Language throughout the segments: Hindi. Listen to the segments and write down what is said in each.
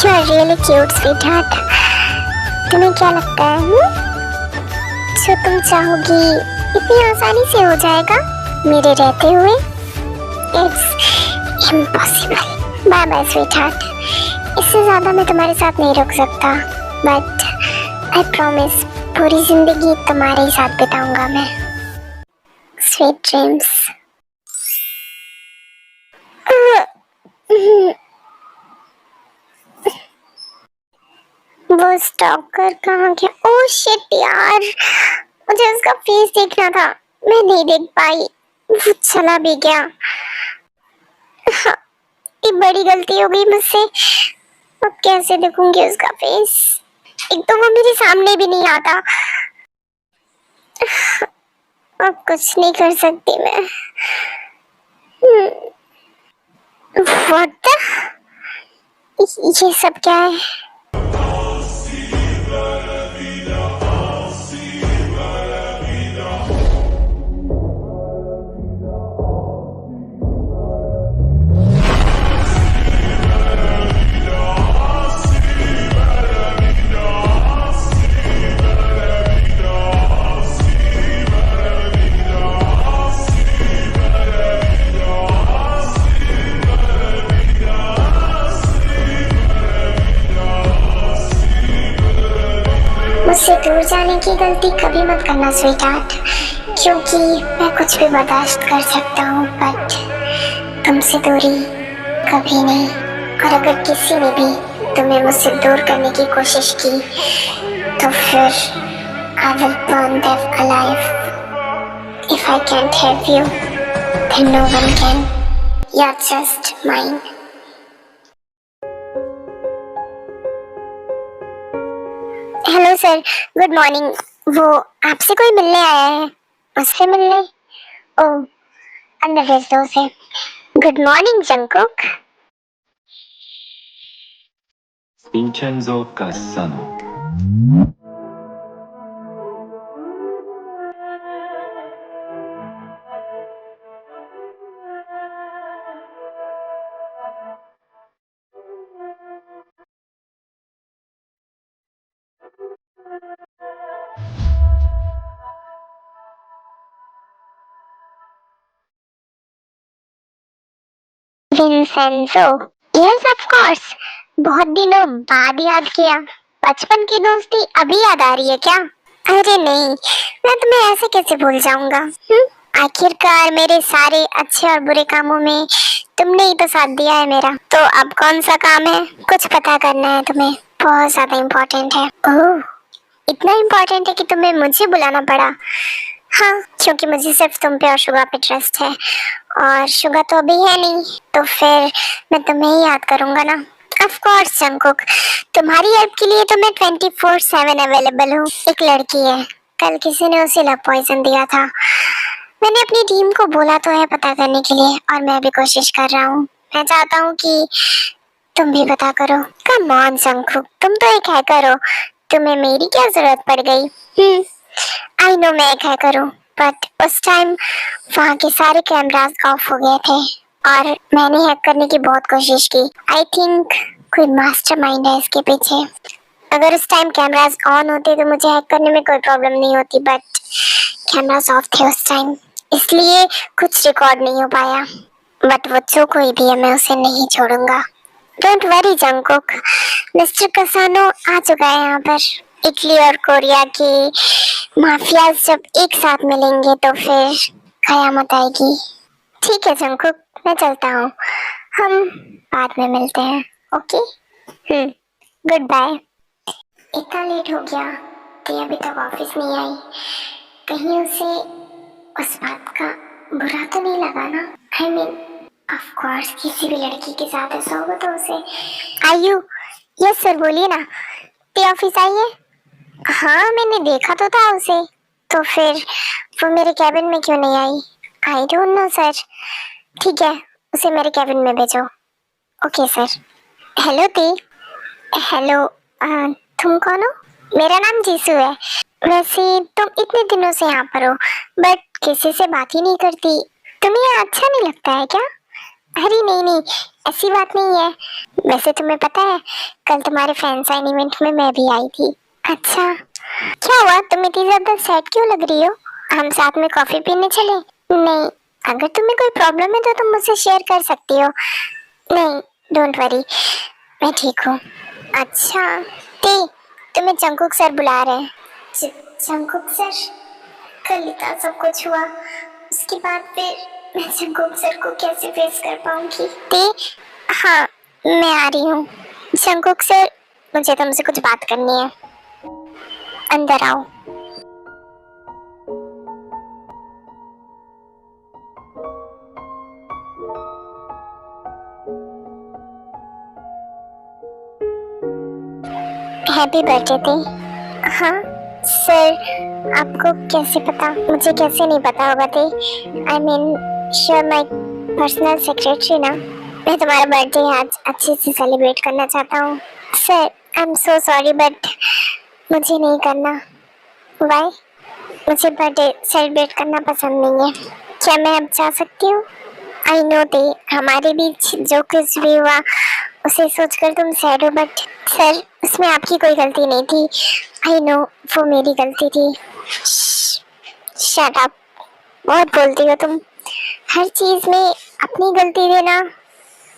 You are really cute, sweetheart. तुम्हें क्या लगता है जो तुम चाहोगी इतनी आसानी से हो जाएगा मेरे रहते हुए? It's impossible. Bye bye, sweetheart. इससे ज्यादा मैं तुम्हारे साथ नहीं रुक सकता, but I promise पूरी जिंदगी तुम्हारे ही साथ बिताऊंगा मैं. Sweet dreams. वो स्टॉकर कहाँ गया? ओह शिट यार, मुझे उसका फेस देखना था, मैं नहीं देख पाई, वो चला भी गया. हाँ, ये बड़ी गलती हो गई मुझसे. अब कैसे देखूंगी उसका फेस? एक तो वो मेरे सामने भी नहीं आता. अब कुछ नहीं कर सकती मैं. व्हाट द, ये सब क्या है? मुझसे दूर जाने की गलती कभी मत करना स्वीटहार्ट, क्योंकि मैं कुछ भी बर्दाश्त कर सकता हूँ, बट तुमसे दूरी कभी नहीं. और अगर किसी ने भी तुम्हें मुझसे दूर करने की कोशिश की तो फिर I will burn them alive. If I can't help you, then no one can. You're just mine. Hello sir, good morning. वो आपसे कोई मिलने आया है, उससे मिलने? ओह, अंदर भेज दो उसे. Good morning Jungkook. Vincenzo Cassano. Vincenzo, yes of course. बहुत दिनों बाद याद किया. बचपन की दोस्ती अभी याद आ रही है क्या? अरे नहीं, मैं तुम्हें ऐसे कैसे भूल जाऊंगा. आखिरकार मेरे सारे अच्छे और बुरे कामों में तुमने ही तो साथ दिया है मेरा. तो अब कौन सा काम है? कुछ पता करना है तुम्हें, बहुत ज्यादा इम्पोर्टेंट है. ओह, इतना इम्पोर्टेंट है कि तुम्हें मुझे बुलाना पड़ा? हाँ, क्योंकि मुझे सिर्फ तुम पे और शुगा पे ट्रस्ट है, और शुगा तो अभी है नहीं, तो फिर मैं तुम्हें ही याद करूंगा ना. ऑफ कोर्स जंगकुक, तुम्हारी हेल्प के लिए तो मैं 24/7 अवेलेबल हूँ. एक लड़की है, कल किसी ने उसे लव पॉइजन दिया था. मैंने अपनी टीम को बोला तो है पता करने के लिए, और मैं भी कोशिश कर रहा हूँ. मैं चाहता हूँ कि तुम भी पता करो. कम ऑन जंगकुक, तुम तो एक हैकर हो, तुम्हें मेरी क्या जरूरत पड़ गई? आई नो मैं एक हैकर हूँ, बट उस टाइम वहाँ के सारे कैमरास ऑफ हो गए थे और मैंने हैक करने की बहुत कोशिश की. आई थिंक कोई मास्टरमाइंड है इसके पीछे. अगर उस टाइम कैमरास ऑन होते तो मुझे हैक करने में कोई प्रॉब्लम नहीं होती, बट कैमरास ऑफ थे उस टाइम, इसलिए कुछ रिकॉर्ड नहीं हो पाया. बट वो जो कोई भी है, मैं उसे नहीं छोड़ूंगा. डोंट वरी जंगकुक, मिस्टर कसानो आ चुका है यहाँ पर. इटली और कोरिया की माफियाज जब एक साथ मिलेंगे तो फिर कयामत आएगी. ठीक है जंगकुक, मैं चलता हूँ, हम बाद में मिलते हैं. Okay, good bye. इतना लेट हो गया, तो अभी तक ऑफिस नहीं आई. कहीं उसे उस बात का बुरा तो नहीं लगा ना? आई मीन ऑफ कोर्स किसी भी लड़की के साथ ऐसा होगा तो उसे. आयु, यस सर बोलिए ना. ते ऑफिस आई है? हाँ, मैंने देखा तो था उसे. तो फिर वो मेरे कैबिन में क्यों नहीं आई? I don't know sir. ठीक है, उसे मेरे कैबिन में भेजो. Okay sir. हेलो ती. हेलो, तुम कौन हो? मेरा नाम जीसू है. वैसे तुम इतने दिनों से यहाँ पर हो, बट किसी से बात ही नहीं करती. तुम्हें यहाँ अच्छा नहीं लगता है क्या? अरे नहीं नहीं, ऐसी बात नहीं है। वैसे तुम्हें पता है, कल तुम्हारे फैन साइन इवेंट में मैं भी आई थी। अच्छा, क्या हुआ? तुम इतनी ज्यादा सैड क्यों लग रही हो? हम साथ में कॉफी पीने चले? नहीं, अगर तुम्हें कोई प्रॉब्लम है तो तुम मुझसे शेयर कर सकती हो। नहीं, डोंट वरी, मैं ठीक हूँ। अच्छा, ती, तुम्हें जंकुक सर बुला रहे हैं। Jungkook sir? कल इतना सब कुछ हुआ, उसके बाद फिर मैं जंकुक सर को कैसे फेस कर पाऊंगी? ती, हाँ, मैं आ रही हूँ। जंकुक सर, मुझे तुमसे कुछ बात करनी है। अंदर आओ। हैप्पी बर्थडे थे। हाँ सर, आपको कैसे पता? मुझे कैसे नहीं पता होगा थे? I mean sure my personal secretary ना। मैं तुम्हारा बर्थडे आज अच्छे से सेलिब्रेट करना चाहता हूँ। Sir, I am so sorry but मुझे नहीं करना। वाई? मुझे बर्थडे सेलिब्रेट करना पसंद नहीं है। क्या मैं अब जा सकती हूँ? आई नो दे, हमारे बीच जो कुछ भी हुआ उसे सोचकर तुम सैड हो, बट सर उसमें आपकी कोई गलती नहीं थी। आई नो, वो मेरी गलती थी। शट अप, बहुत बोलती हो तुम। हर चीज में अपनी गलती देना,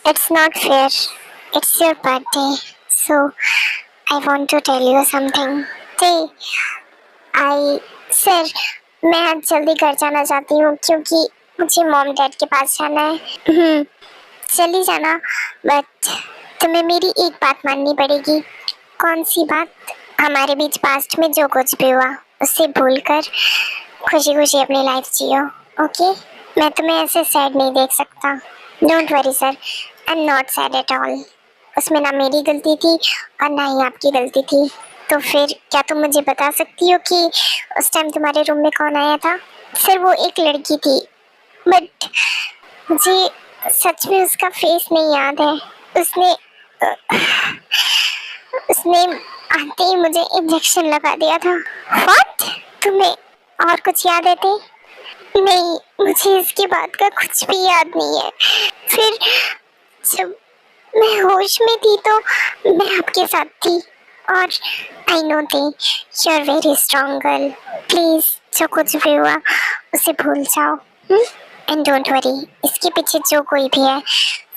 it's not fair. It's your birthday, so I want to tell you something. I sir, मैं आज जल्दी घर जाना चाहती हूँ क्योंकि मुझे मॉम डैड के पास जाना है। चली जाना, बट तुम्हें मेरी एक बात माननी पड़ेगी। कौन सी बात? हमारे बीच पास्ट में जो कुछ भी हुआ उसे भूलकर खुशी खुशी अपनी लाइफ जियो, ओके? मैं तुम्हें ऐसे सैड नहीं देख सकता। Don't worry sir, I am not sad at all. उसमें ना मेरी गलती थी और ना ही आपकी गलती थी। तो फिर क्या तुम मुझे बता सकती हो कि उस टाइम तुम्हारे रूम में कौन आया था? सर, वो एक लड़की थी, बट मुझे सच में उसका फेस नहीं याद है। उसने उसने आते ही मुझे इंजेक्शन लगा दिया था। व्हाट? तुम्हें और कुछ याद है थे? नहीं, मुझे इसके बाद का कुछ भी याद नहीं है। फिर जब मैं होश में थी तो मैं आपके साथ थी और I know the you are very strong girl. Please जो कुछ भी हुआ उसे भूल जाओ, एंड डोंट वरी, इसके पीछे जो कोई भी है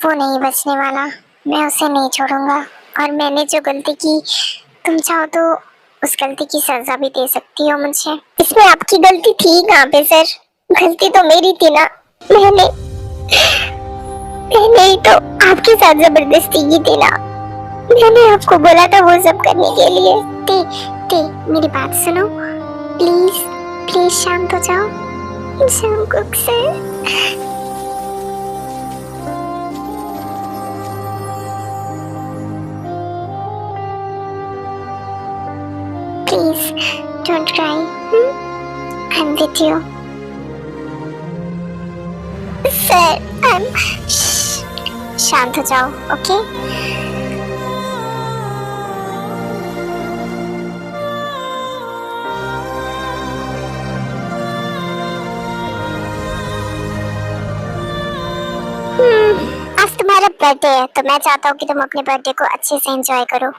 वो नहीं बचने वाला। मैं उसे नहीं छोड़ूंगा। और मैंने जो गलती की, तुम चाहो तो उस गलती की सजा भी दे सकती हो मुझे। इसमें आपकी गलती थी कहाँ पे सर? गलती तो मेरी थी ना। मैंने ही तो आपके साथ जबरदस्ती की थी ना। मैंने आपको बोला था वो सब करने के लिए। ते मेरी बात सुनो प्लीज, प्लीज शांत हो जाओ। Jungkook sir, please don't cry, I am with you. Sir, I am, शांत हो जाओ, ओके? आज तुम्हारा बर्थडे है तो मैं चाहता हूँ कि तुम अपने बर्थडे को अच्छे से एंजॉय करो।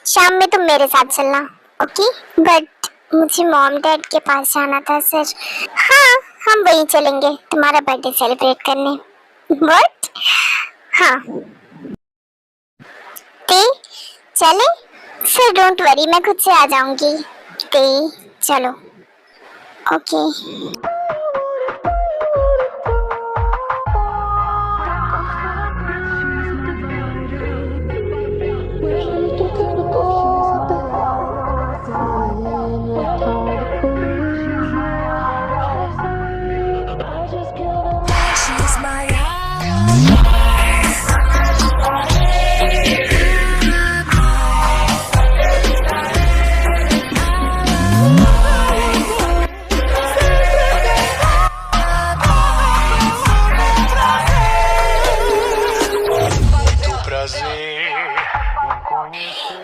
शाम में तुम मेरे साथ चलना, ओके? बट मुझे मॉम डैड के पास जाना था सर। हाँ, हम वहीं चलेंगे तुम्हारा बर्थडे सेलिब्रेट करने। व्हाट? हाँ, ते चले? सर डोंट वरी, मैं खुद से आ जाऊंगी। ते चलो, ओके?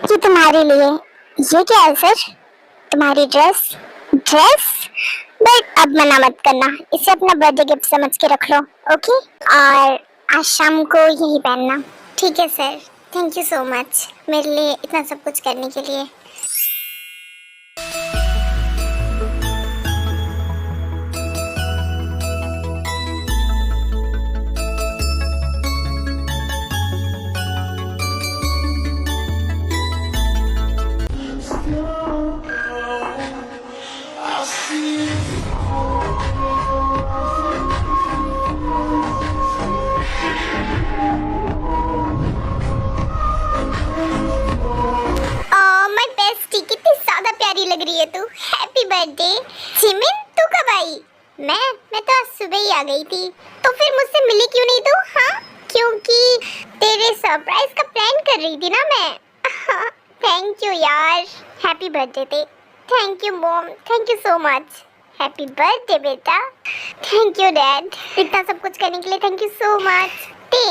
ये तुम्हारे लिए। ये क्या है सर? तुम्हारी ड्रेस? बट अब मना मत करना, इसे अपना बर्थडे गिफ्ट समझ के रख लो, ओके? और आज शाम को यही पहनना। ठीक है sir, thank you so much मेरे लिए इतना सब कुछ करने के लिए। माय बेस्टी, कितनी ज्यादा प्यारी लग रही है तू। Happy birthday. जिमिन, तू कब आई? मैं तो आज सुबह ही आ गई थी। तो फिर मुझसे मिली क्यों नहीं तू? हाँ, क्योंकि तेरे सरप्राइज का प्लान कर रही थी ना मैं। थैंक यू यार, हैप्पी बर्थडे ते। Thank you mom, thank you so much. Happy birthday बेटा। थैंक यू डैड, इतना सब कुछ करने के लिए थैंक यू सो मच। ते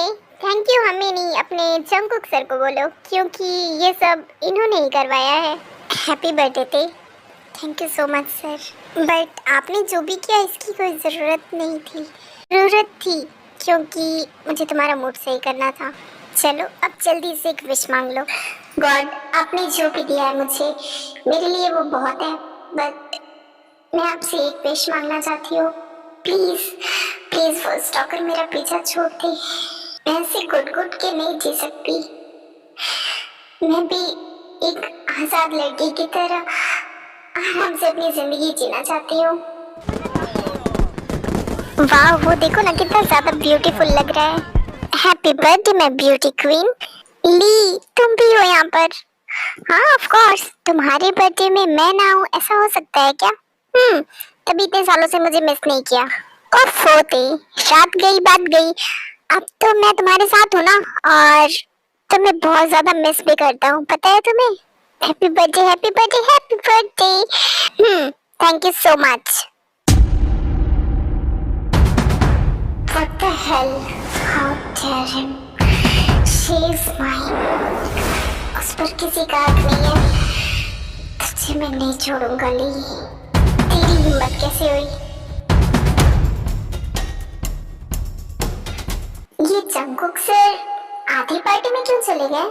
थैंक यू हमें नहीं, अपने जंगकुक सर को बोलो, क्योंकि ये सब इन्होंने ही करवाया है। हैप्पी बर्थडे ते। Thank you so much sir. But आपने जो भी किया इसकी कोई ज़रूरत नहीं थी। ज़रूरत थी क्योंकि मुझे तुम्हारा मूड सही करना था। चलो अब जल्दी से एक विश मांग लो। गॉड, आपने जो भी दिया है मुझे, मेरे लिए वो बहुत है। बट मैं आपसे एक विश मांगना चाहती हूँ। प्लीज़ प्लीज़ फर्स्ट होकर मेरा पीछा छोड़ दे। मैं ऐसे घुट-घुट के नहीं जी सकती। मैं भी एक आज़ाद लड़की की तरह आराम से अपनी जिंदगी जीना चाहती हूँ। वाह, वो देखो ना कितना ज़्यादा ब्यूटीफुल लग रहा है। Happy birthday my beauty queen. ली, तुम भी हो यहाँ पर? हाँ ऑफ कोर्स, तुम्हारे बर्थडे में मैं ना हूँ ऐसा हो सकता है क्या? तभी इतने सालों से मुझे मिस नहीं किया। उफ होते, रात गई बात गई। अब तो मैं तुम्हारे साथ हूँ ना, और तुम्हें बहुत ज्यादा मिस भी करता हूँ, पता है तुम्हें? Happy birthday happy birthday happy birthday. Thank you so much. What the hell? How dare him? She is mine. उस पर किसी का हक नहीं है। तुझे मैं नहीं छोड़ूंगा ली। तेरी हिम्मत कैसे हुई? ये जंगकुक सर आधी पार्टी में क्यों चले गए?